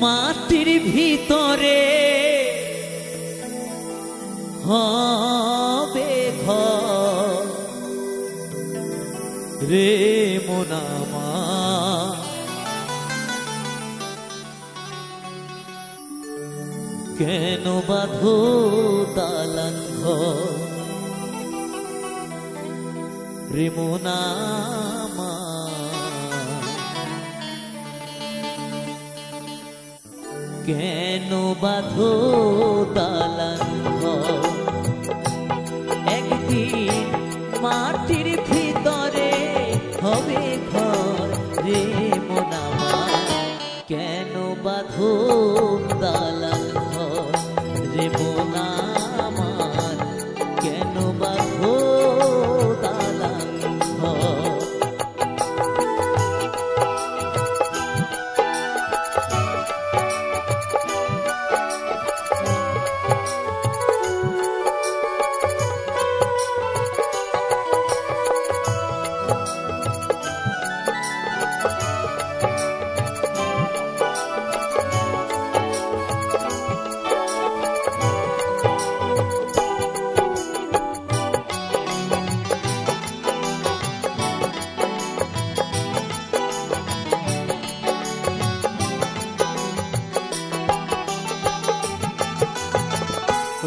মাটির ভিতরে হবে ঘর রে মোনামা, কেন বাঁধো দালান ঘর রে মোনামা, কেন বাঁধো দালান ঘর, একদিন মাটির ভিতরে হবে ঘর রে মোনামা, কেন বাঁধো দালান ঘর রে মোনামা, কেন বাঁধো দালান ঘর।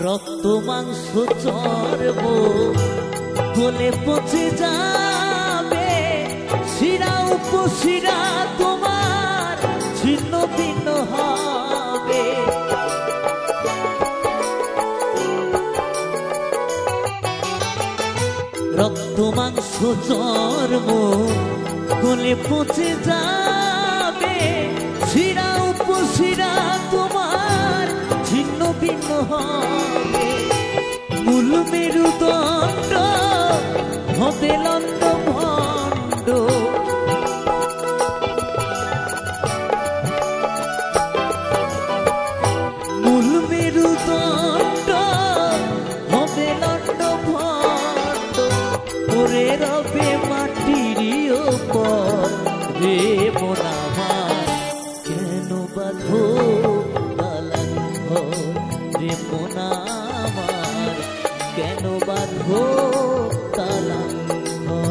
রক্ত মাংস চর্ব গলে পচে যাবে, শিরা উপশিরা তোমার ছিন্ন ভিন্ন হবে, রক্ত মাংস চর্ব গলে পচে যাবে, শিরা উপশিরা তোমার ছিন্ন ভিন্ন হবে, মূল মেরুদণ্ড হবে লন্ড ভণ্ড, মূল মেরুদণ্ড হবে লন্ড ভণ্ড, পরে রবে মাটির ওপর রে মোনামা, কেন বাঁধো দালান ঘর রে মোনামার, কেন বাঁধো দালান ঘর।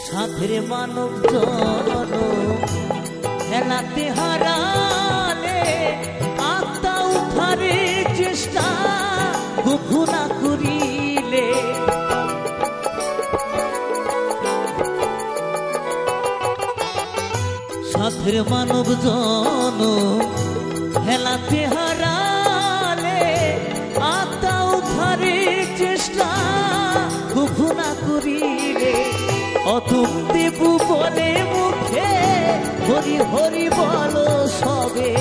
সাধের মানব জন খেলাতে হারালে, আত্মা উদ্ধারে চেষ্টা কভু না করিলে, সাধের মানব জন খেলাতে হারালে, আত্মা উদ্ধারে চেষ্টা কভু না করিলে, অতুম দেবু বলে মুখে হরি হরি বলো সবে,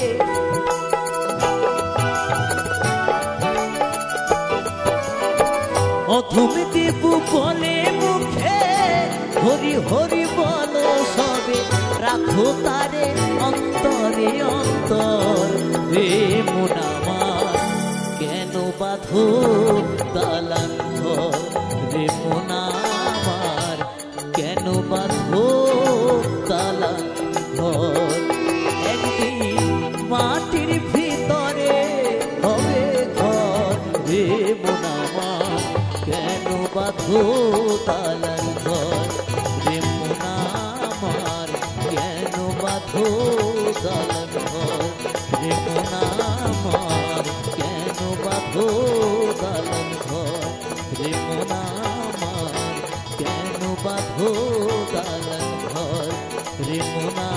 অতুম দেবু বলে মুখে হরি হরি বলো সবে, রাখো তারে অন্তরে অন্তর রে মোনামা, কেন বাঁধো দালান ঘর রে মোনামার, কেন বাঁধো দালান ঘর, একদিন মাটির ভিতরে হবে ঘর রে মোনামা, কেন বাঁধো দালান ঘর রে মোনামার, কেন বাঁধো দালান ঘর রে মোনামার, কেন বাঁধো দালান ঘর রে মোনামার, কেন বাঁধো দালান ঘর রে মোনা।